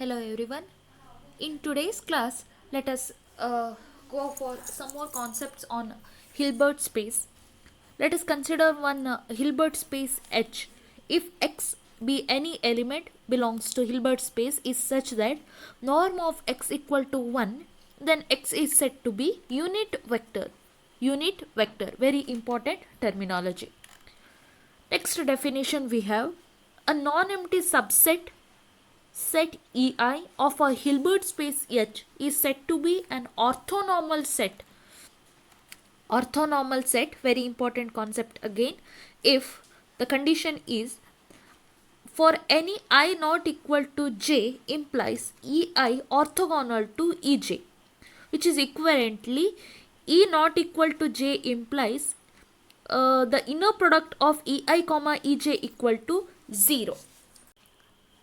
Hello everyone. In today's class, let us go for some more concepts on Hilbert space. Let us consider one Hilbert space H. If X be any element belongs to Hilbert space is such that norm of X equal to 1, then X is said to be unit vector. Unit vector, very important terminology. Next definition we have a non-empty subset set EI of a Hilbert space H is said to be an orthonormal set. Orthonormal set, very important concept again, if the condition is for any I not equal to J implies EI orthogonal to EJ, which is equivalently E not equal to J implies the inner product of EI comma EJ equal to 0.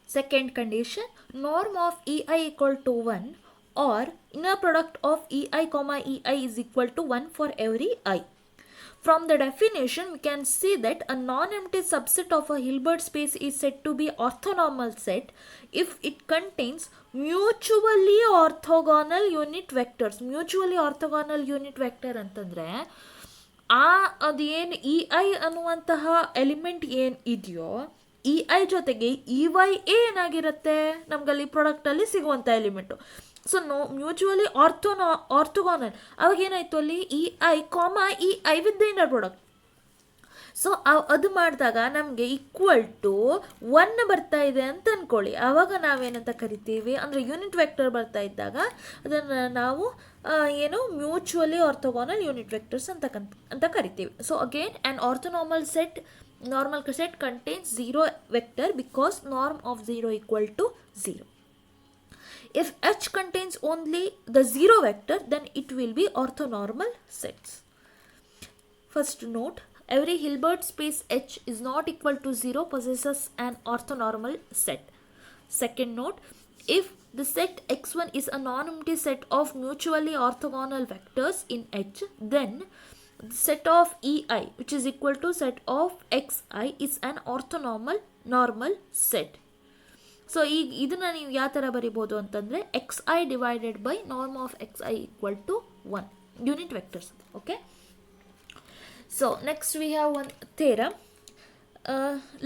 Second condition, norm of EI equal to 1 or inner product of EI comma EI is equal to 1 for every I. From the definition, we can see that a non-empty subset of a Hilbert space is said to be orthonormal set if it contains mutually orthogonal unit vectors. Mutually orthogonal unit vector ಅಂತಂದರೆ ಅದೇನು E I ಅನ್ನುವಂತಹ element ಏನು ಇದೆಯೋ E i ಜೊತೆಗೆ E Y A ಏನಾಗಿರುತ್ತೆ ನಮಗಲ್ಲಿ ಪ್ರಾಡಕ್ಟಲ್ಲಿ ಸಿಗುವಂಥ element. So mutually orthogonal ಅವಾಗ ಏನಾಯಿತು ಅಲ್ಲಿ E i comma e I with the inner product. So ಅದು ಮಾಡಿದಾಗ ನಮಗೆ ಈಕ್ವಲ್ ಟು 1 ಬರ್ತಾ ಇದೆ ಅಂತ ಅಂದ್ಕೊಳ್ಳಿ. ಆವಾಗ ನಾವೇನಂತ ಕರಿತೀವಿ ಅಂದರೆ ಯೂನಿಟ್ ವೆಕ್ಟರ್ ಬರ್ತಾ ಇದ್ದಾಗ ಅದನ್ನು ನಾವು ಏನು ಮ್ಯೂಚುವಲಿ ಆರ್ಥೋಗೋನಲ್ ಯೂನಿಟ್ ವೆಕ್ಟರ್ಸ್ ಅಂತ ಕರಿತೀವಿ. So again an orthonormal set normal set contains 0 vector because norm of 0 equal to 0. If H contains only the 0 vector, then it will be orthonormal sets. First note, every Hilbert space H is not equal to 0 possesses an orthonormal set. Second note, if the set X1 is a non-empty set of mutually orthogonal vectors in H, then set of EI which is equal to set of XI is an orthonormal normal set. So ಈಗ ಇದನ್ನು ನೀವು ಯಾವ ಥರ ಬರಿಬೋದು ಅಂತಂದರೆ XI divided by norm of XI equal to 1 unit vectors. Okay, so next we have one theorem.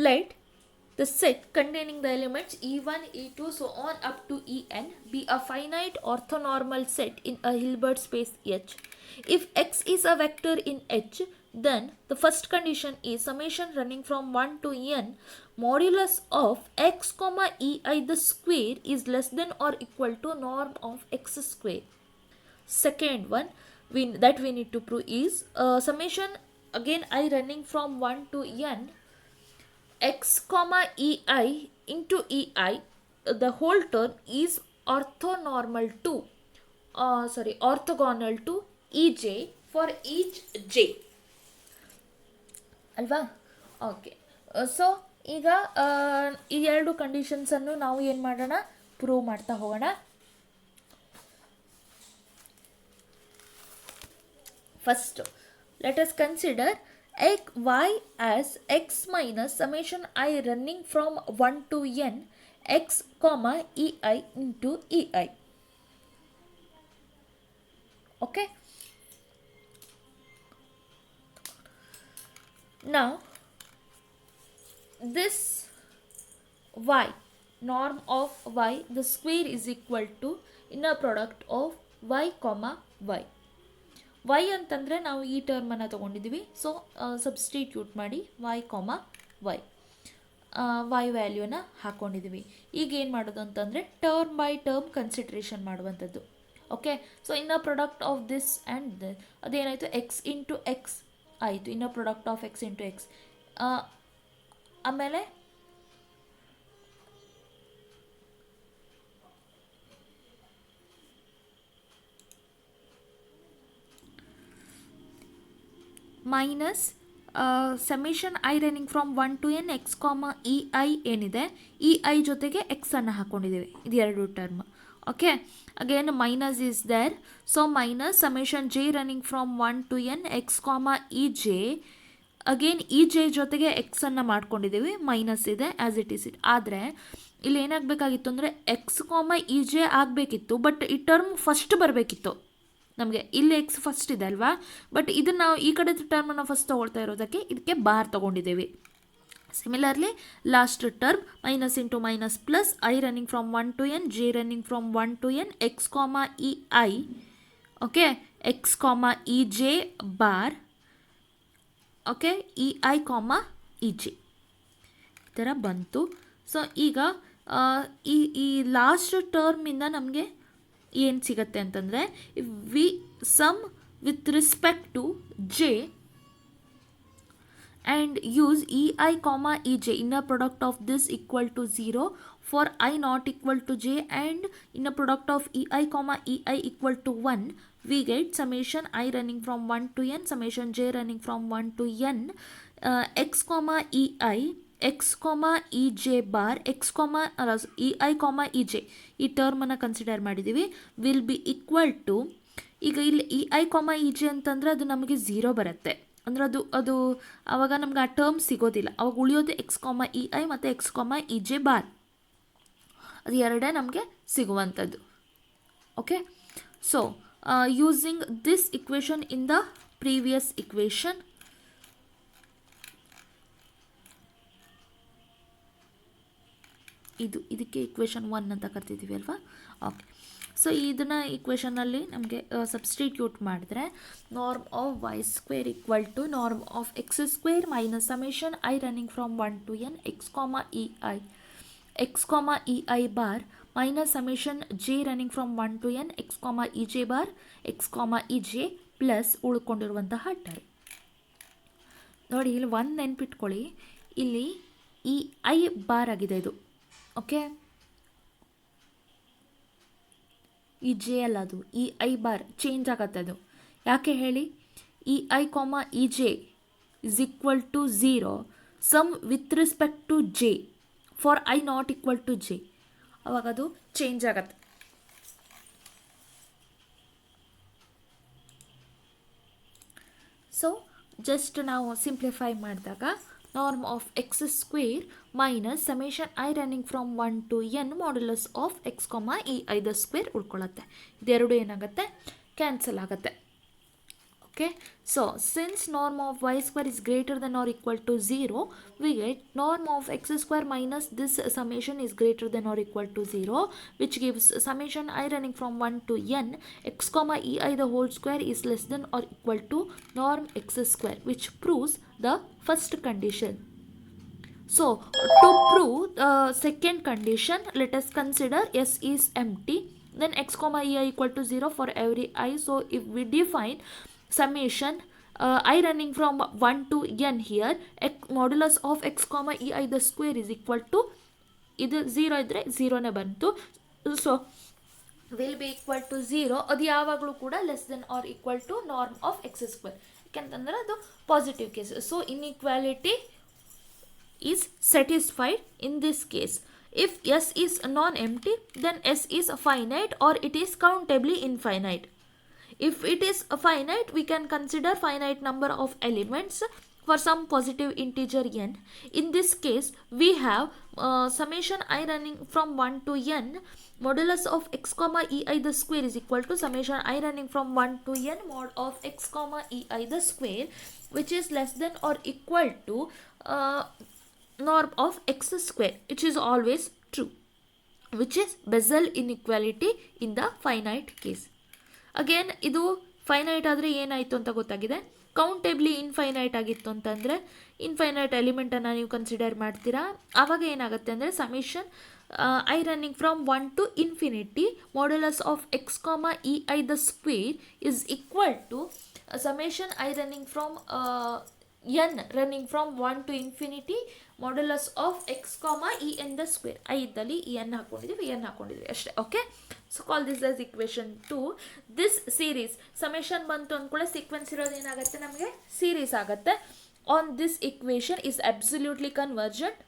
Let the set containing the elements E1, E2, so on up to En be a finite orthonormal set in a Hilbert space H. If X is a vector in H, then the first condition is summation running from 1 to n modulus of x comma ei the square is less than or equal to norm of x square. Second one that we need to prove is summation again I running from 1 to n x comma ei into ei the whole term is orthogonal to ej for each j ಅಲ್ವಾ. Okay, so ಈಗ ಈ ಎರಡು ಕಂಡೀಷನ್ಸನ್ನು ನಾವು ಏನು ಮಾಡೋಣ, prove ಮಾಡ್ತಾ ಹೋಗೋಣ. First let us consider y as x minus summation I running from 1 to n x comma ei into ei. Okay, now this y, norm of y, the square is equal to inner product of y comma y. y ಅಂತಂದರೆ ನಾವು ಈ ಟರ್ಮನ್ನು ತೊಗೊಂಡಿದ್ದೀವಿ. So substitute ಮಾಡಿ y comma y ವ್ಯಾಲ್ಯೂನ ಹಾಕ್ಕೊಂಡಿದ್ದೀವಿ. ಈಗ ಏನು ಮಾಡೋದು ಅಂತಂದರೆ ಟರ್ಮ್ ಬೈ ಟರ್ಮ್ ಕನ್ಸಿಡ್ರೇಷನ್ ಮಾಡುವಂಥದ್ದು. Okay, so inner product of this and ಅದೇನಾಯಿತು ಎಕ್ಸ್ ಇಂಟು ಎಕ್ಸ್ ಆಯಿತು, inner product of x into x. ಆಮೇಲೆ minus summation i running from 1 to n x comma e i ಏನಿದೆ, e i ಜೊತೆಗೆ ಎಕ್ಸನ್ನು ಹಾಕ್ಕೊಂಡಿದ್ದೀವಿ, ಇದು ಎರಡು term. Okay, again minus is there, so minus summation j running from 1 to n x comma e j, again e j ಜೊತೆಗೆ ಎಕ್ಸನ್ನು ಮಾಡ್ಕೊಂಡಿದ್ದೀವಿ, minus ಇದೆ ಆ್ಯಸ್ ಇಟ್ ಈಸ್ ಇಟ್. ಆದರೆ ಇಲ್ಲಿ ಏನಾಗಬೇಕಾಗಿತ್ತು ಅಂದರೆ ಎಕ್ಸ್ ಕಾಮ ಇ ಜೆ ಆಗಬೇಕಿತ್ತು, ಬಟ್ ಈ ಟರ್ಮ್ ಫಸ್ಟ್ ಬರಬೇಕಿತ್ತು ನಮಗೆ. ಇಲ್ಲಿ ಎಕ್ಸ್ ಫಸ್ಟ್ ಇದೆ ಅಲ್ವಾ, ಬಟ್ ಇದನ್ನು ನಾವು ಈ ಕಡೆ ಟರ್ಮನ್ನು ಫಸ್ಟ್ ತೊಗೊಳ್ತಾ ಇರೋದಕ್ಕೆ ಇದಕ್ಕೆ ಬಾರ್ ತೊಗೊಂಡಿದ್ದೀವಿ. Similarly last term minus into minus plus i running from 1 to n, j running from 1 to n, x comma e i, okay, x comma e j bar, okay, e i comma e j ಈ ಥರ ಬಂತು. So ಈಗ ಈ last ಟರ್ಮಿಂದ ನಮಗೆ ಏನು ಸಿಗುತ್ತೆ ಅಂತಂದರೆ, we sum with respect to j and use ei comma ej, inner product of this equal to 0 for I not equal to j, and inner product of ei comma ei equal to 1, we get summation I running from 1 to n, summation j running from 1 to n, x comma ei, x comma ej bar, x comma ei comma ej ಈ ಟರ್ಮನ್ನು consider ಮಾಡಿದ್ದೀವಿ, will be equal to, ಈಗ ಇಲ್ಲಿ ei comma ej ಅಂತಂದರೆ ಅದು ನಮಗೆ 0 ಬರುತ್ತೆ, ಅಂದರೆ ಅದು ಆವಾಗ ನಮ್ಗೆ ಆ ಟರ್ಮ್ ಸಿಗೋದಿಲ್ಲ. ಅವಾಗ ಉಳಿಯೋದು ಎಕ್ಸ್ ಕಾಮ ಇ ಐ ಮತ್ತು x comma e j bar, ಅದು ಎರಡೇ ನಮಗೆ ಸಿಗುವಂಥದ್ದು. Okay, so using this equation in the previous equation, ಇದಕ್ಕೆ ಇಕ್ವೇಷನ್ 1 ಅಂತ ಕರ್ತಿದ್ದೀವಿ ಅಲ್ವಾ. ಓಕೆ, ಸೊ ಇದನ್ನು ಈಕ್ವೇಷನಲ್ಲಿ ನಮಗೆ ಸಬ್ಸ್ಟಿಟ್ಯೂಟ್ ಮಾಡಿದ್ರೆ, norm of y square equal to norm of x square minus summation i running from 1 to n x comma e i bar minus summation j running from 1 to n x comma e j bar x comma e j plus ಉಳ್ಕೊಂಡಿರುವಂತಹ term. ನೋಡಿ, ಇಲ್ಲಿ ಒಂದು ನೆನ್ಪಿಟ್ಕೊಳ್ಳಿ, ಇಲ್ಲಿ E i bar ಆಗಿದೆ ಇದು, okay, ಈ J ಅಲ್ಲ, ಅದು ಇ ಐ ಬಾರ್ ಚೇಂಜ್ ಆಗತ್ತೆ. ಅದು ಯಾಕೆ ಹೇಳಿ, e i comma e j is equal to 0 sum with respect to j for i not equal to j, ಅವಾಗ ಅದು ಚೇಂಜ್ ಆಗತ್ತೆ. ಸೊ ಜಸ್ಟ್ ನಾವು ಸಿಂಪ್ಲಿಫೈ ಮಾಡಿದಾಗ norm of x square minus summation i running from 1 to n modulus of x comma e i the square ಉಳ್ಕೊಳ್ಳುತ್ತೆ. ಇದೆರಡು ಏನಾಗುತ್ತೆ, cancel ಆಗುತ್ತೆ. Okay, so since norm of y square is greater than or equal to 0, we get norm of x square minus this summation is greater than or equal to 0, which gives summation i running from 1 to n x comma e i the whole square is less than or equal to norm x square, which proves the first condition. So to prove the second condition, let us consider s is empty, then x comma e i equal to 0 for every I. So if we define summation I running from 1 to n here, modulus of x comma e i the square is equal to, ಇದು 0 ಇದ್ದರೆ 0ನೇ ಬಂತು, so will be equal to 0, ಅದು ಯಾವಾಗಲೂ ಕೂಡ less than or equal to norm of x square, ಯಾಕೆಂತಂದರೆ ಅದು positive case. So inequality is satisfied in this case. If S is non-empty, then S is finite or it is countably infinite. If it is finite, we can consider finite number of elements for some positive integer n. In this case, we have summation I running from 1 to n modulus of x comma e i the square is equal to summation I running from 1 to n mod of x comma e i the square, which is less than or equal to norm of x square, which is always true, which is Bessel inequality in the finite case. Again, ಇದು finite ಆದರೆ ಏನಾಯಿತು ಅಂತ ಗೊತ್ತಾಗಿದೆ. ಕೌಂಟೇಬ್ಲಿ infinite ಆಗಿತ್ತು ಅಂತಂದರೆ, infinite ಎಲಿಮೆಂಟನ್ನು ನೀವು consider ಮಾಡ್ತೀರಾ, ಆವಾಗ ಏನಾಗುತ್ತೆ ಅಂದರೆ summation i running from 1 to infinity modulus of x comma e i the square is equal to summation i running from n running from 1 to infinity modulus of x comma e n the square. I ಇದ್ದಲ್ಲಿ n ಹಾಕೊಂಡಿದ್ದೀವಿ, n ಹಾಕೊಂಡಿದ್ದೀವಿ ಅಷ್ಟೇ. Okay, so call this as equation 2. This series summation ಬಂತು ಅಂದ್ಕೊಳ್ಳೆ sequence ಇರೋದು ಏನಾಗುತ್ತೆ, ನಮಗೆ series ಆಗುತ್ತೆ. On this equation is absolutely convergent.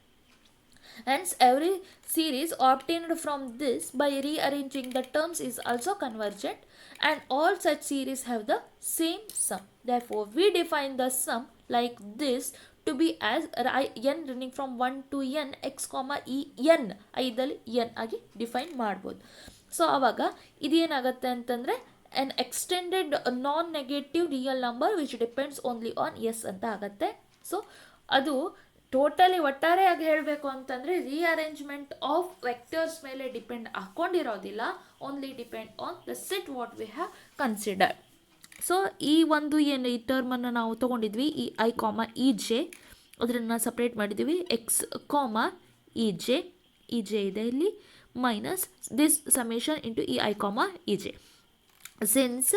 Hence, every series obtained from this by rearranging the terms is also convergent, and all such series have the same sum. Therefore, we define the sum like this to be as n running from 1 to n x comma e n ಐದಲ್ಲಿ n ಆಗಿ define ಮಾಡ್ಬೋದು. So ಆವಾಗ ಇದೇನಾಗುತ್ತೆ ಅಂತಂದರೆ n extended non negative real number which depends only on s ಅಂತ ಆಗುತ್ತೆ. So ಅದು totally ಒಟ್ಟಾರೆಯಾಗಿ ಹೇಳಬೇಕು ಅಂತಂದರೆ ರೀಅರೇಂಜ್ಮೆಂಟ್ ಆಫ್ ವೆಕ್ಟರ್ಸ್ ಮೇಲೆ ಡಿಪೆಂಡ್ ಹಾಕ್ಕೊಂಡಿರೋದಿಲ್ಲ, only depend on the set what we have considered. So ಈ ಒಂದು ಏನು ಈ ಟರ್ಮನ್ನು ನಾವು ತೊಗೊಂಡಿದ್ವಿ, e i comma e j, ಅದನ್ನು ಸಪ್ರೇಟ್ ಮಾಡಿದ್ದೀವಿ. ಎಕ್ಸ್ ಕಾಮ ಇ ಜೆ ಇದೆ ಇಲ್ಲಿ, minus this summation into e i comma e j. Since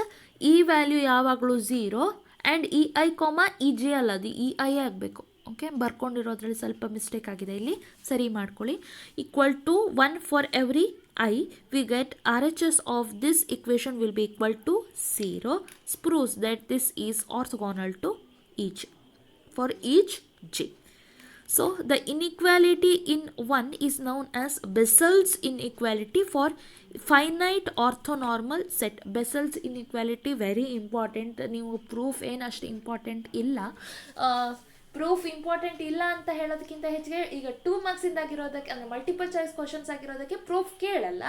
ಈ ವ್ಯಾಲ್ಯೂ ಯಾವಾಗಲೂ 0 and e i comma e j ಅಲ್ಲ, ಅದು ಇ ಐ ಆಗಬೇಕು. ಓಕೆ, ಬರ್ಕೊಂಡಿರೋದ್ರಲ್ಲಿ ಸ್ವಲ್ಪ ಮಿಸ್ಟೇಕ್ ಆಗಿದೆ, ಇಲ್ಲಿ ಸರಿ ಮಾಡ್ಕೊಳ್ಳಿ. Equal to 1 for every I, we get RHS of this equation will be equal to 0. Proves that this is orthogonal to each for each j. So the inequality in 1 is known as Bessel's inequality for finite orthonormal set. Bessel's inequality very important. ನೀವು proof ಏನಷ್ಟು important ಇಲ್ಲ, proof important ಇಲ್ಲ ಅಂತ ಹೇಳೋದಕ್ಕಿಂತ ಹೆಚ್ಚಿಗೆ ಈಗ 2 ಮಾರ್ಕ್ಸಿಂದ ಆಗಿರೋದಕ್ಕೆ ಅಂದರೆ multiple choice questions ಆಗಿರೋದಕ್ಕೆ proof ಕೇಳಲ್ಲ.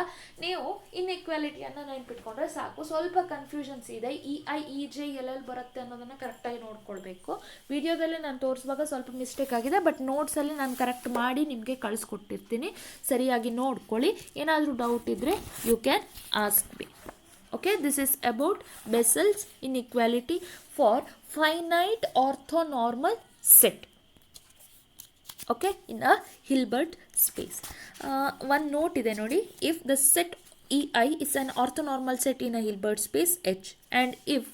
ನೀವು ಇನ್ಇಕ್ವಾಲಿಟಿಯನ್ನು ನೆನ್ಪಿಟ್ಕೊಂಡ್ರೆ ಸಾಕು. ಸ್ವಲ್ಪ ಕನ್ಫ್ಯೂಷನ್ಸ್ ಇದೆ, ಇ ಐ ಇ ಜೆ ಎಲ್ಲೆಲ್ಲಿ ಬರುತ್ತೆ ಅನ್ನೋದನ್ನು ಕರೆಕ್ಟಾಗಿ ನೋಡ್ಕೊಳ್ಬೇಕು. ವಿಡಿಯೋದಲ್ಲಿ ನಾನು ತೋರಿಸುವಾಗ ಸ್ವಲ್ಪ ಮಿಸ್ಟೇಕ್ ಆಗಿದೆ, ಬಟ್ ನೋಟ್ಸಲ್ಲಿ ನಾನು ಕರೆಕ್ಟ್ ಮಾಡಿ ನಿಮಗೆ ಕಳಿಸ್ಕೊಟ್ಟಿರ್ತೀನಿ, ಸರಿಯಾಗಿ ನೋಡ್ಕೊಳ್ಳಿ. ಏನಾದರೂ ಡೌಟ್ ಇದ್ದರೆ you can ask me. Okay, this is about Bessel's inequality for finite orthonormal set. Okay, in a Hilbert space. One note ಇದೆ ನೋಡಿ, if the set EI is an orthonormal set in a Hilbert space H, and if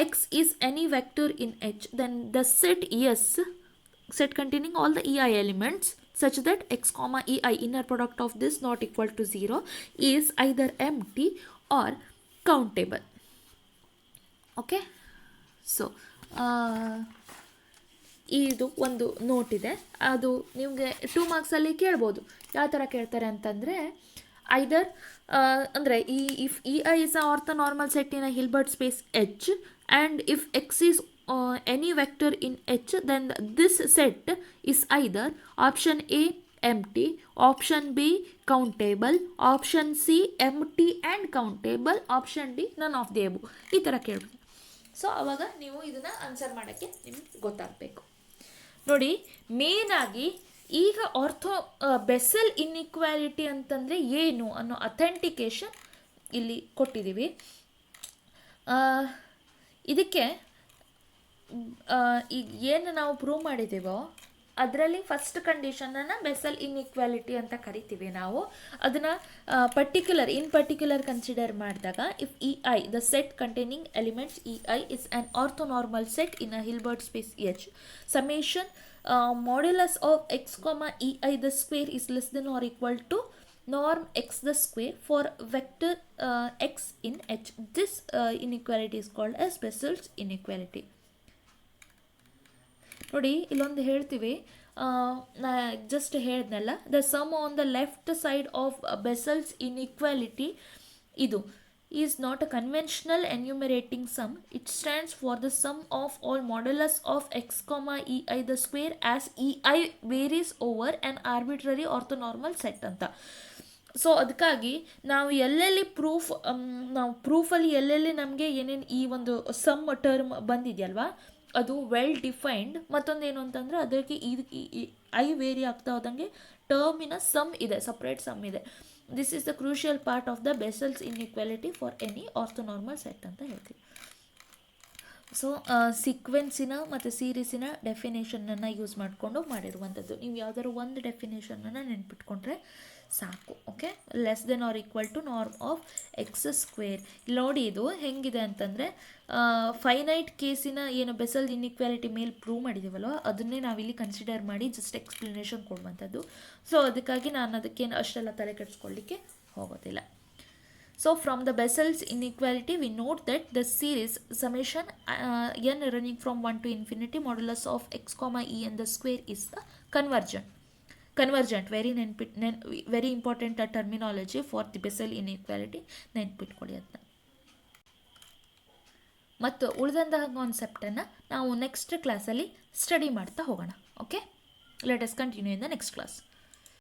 X is any vector in H, then the set S, set containing all the EI elements such that X comma EI inner product of this not equal to 0 is either empty or countable. Okay, so ಇದು ಒಂದು note ಇದೆ, ಅದು ನಿಮಗೆ 2 ಮಾರ್ಕ್ಸಲ್ಲಿ ಕೇಳ್ಬೋದು. ಯಾವ ಥರ ಕೇಳ್ತಾರೆ ಅಂತಂದರೆ, ಐದರ್ ಅಂದರೆ if e i is a orthonormal set in a Hilbert space H and if x is any vector in H, then this set is either option a empty, option B countable, option C empty and countable, option D none of the above. ಈ ಥರ ಕೇಳ್ಬೋದು. So ಆವಾಗ ನೀವು ಇದನ್ನು answer ಮಾಡೋಕ್ಕೆ ನಿಮ್ಗೆ ಗೊತ್ತಾಗಬೇಕು. ನೋಡಿ, ಮೇನಾಗಿ ಈಗ ಬೆಸೆಲ್ ಇನ್ಇಕ್ವಾಲಿಟಿ ಅಂತಂದರೆ ಏನು ಅನ್ನೋ ಅಥೆಂಟಿಕೇಶನ್ ಇಲ್ಲಿ ಕೊಟ್ಟಿದ್ದೀವಿ. ಇದಕ್ಕೆ ಈಗ ಏನು ನಾವು ಪ್ರೂವ್ ಮಾಡಿದ್ದೀವೋ ಅದರಲ್ಲಿ ಫಸ್ಟ್ ಕಂಡೀಷನನ್ನು ಬೆಸೆಲ್ ಇನ್ಇಕ್ವಾಲಿಟಿ ಅಂತ ಕರಿತೀವಿ ನಾವು. ಅದನ್ನು ಪರ್ಟಿಕ್ಯುಲರ್ ಕನ್ಸಿಡರ್ ಮಾಡಿದಾಗ, if e i the set containing elements e i is an orthonormal set in a Hilbert space H, summation modulus of x comma e i the square is less than or equal to norm x the square for vector x in H. This inequality is called as Bessel's inequality. ನೋಡಿ, ಇಲ್ಲೊಂದು ಹೇಳ್ತೀವಿ, ನಾ just ಹೇಳಿದ್ನಲ್ಲ, the sum on the left side of Bessel's inequality ಇದು is not a conventional enumerating sum. It stands for the sum of all modulus of x comma e i the square as e i varies over an arbitrary orthonormal set ಅಂತ. So ಅದಕ್ಕಾಗಿ ನಾವು ಎಲ್ಲೆಲ್ಲಿ ಪ್ರೂಫಲ್ಲಿ ಎಲ್ಲೆಲ್ಲಿ ನಮಗೆ ಏನೇನು ಈ ಒಂದು some term ಬಂದಿದೆಯಲ್ವಾ, ಅದು ವೆಲ್ ಡಿಫೈನ್ಡ್. ಮತ್ತೊಂದು ಏನು ಅಂತಂದರೆ, ಅದಕ್ಕೆ ಐ ವೇರಿ ಆಗ್ತಾ ಹೋದಂಗೆ ಟರ್ಮಿನ ಸಮ್ ಇದೆ, ಸಪ್ರೇಟ್ ಸಮ್ ಇದೆ. This is the crucial part of the Bessel's inequality for any orthonormal set ಅಂತ ಹೇಳ್ತೀವಿ. ಸೊ ಸೀಕ್ವೆನ್ಸಿನ ಮತ್ತು ಸೀರೀಸಿನ ಡೆಫಿನೇಷನನ್ನು ಯೂಸ್ ಮಾಡಿಕೊಂಡು ಮಾಡಿರುವಂಥದ್ದು. ನೀವು ಯಾವ್ದಾದ್ರು ಒಂದು ಡೆಫಿನೇಷನನ್ನು ನೆನ್ಪಿಟ್ಕೊಂಡ್ರೆ ಸಾಕು. Okay, less than or equal to norm of x square. ನೋಡಿ, ಇದು ಹೆಂಗಿದೆ ಅಂತಂದರೆ, ಫೈನೈಟ್ ಕೇಸಿನ ಏನು ಬೆಸೆಲ್ ಇನ್ಇಕ್ವಾಲಿಟಿ ಮೇಲೆ ಪ್ರೂವ್ ಮಾಡಿದ್ದೀವಲ್ವ, ಅದನ್ನೇ ನಾವಿಲ್ಲಿ ಕನ್ಸಿಡರ್ ಮಾಡಿ ಜಸ್ಟ್ ಎಕ್ಸ್ಪ್ಲನೇಷನ್ ಕೊಡುವಂಥದ್ದು. ಸೊ ಅದಕ್ಕಾಗಿ ನಾನು ಅದಕ್ಕೇನು ಅಷ್ಟೆಲ್ಲ ತಲೆ ಕೆಡಿಸ್ಕೊಳ್ಳಿಕ್ಕೆ ಹೋಗೋದಿಲ್ಲ. So from the Bessel's inequality we note that the series summation n running from 1 to infinity modulus of x comma e and the square is the convergent. Very important terminology for the Bessel inequality. ನೆನ್ಪಿಟ್ಕೊಳ್ಳಿ ಅದನ್ನ. ಮತ್ತು ಉಳಿದಂತಹ ಕಾನ್ಸೆಪ್ಟನ್ನು ನಾವು next ಕ್ಲಾಸಲ್ಲಿ study ಮಾಡ್ತಾ ಹೋಗೋಣ. Okay, let us continue in the next class.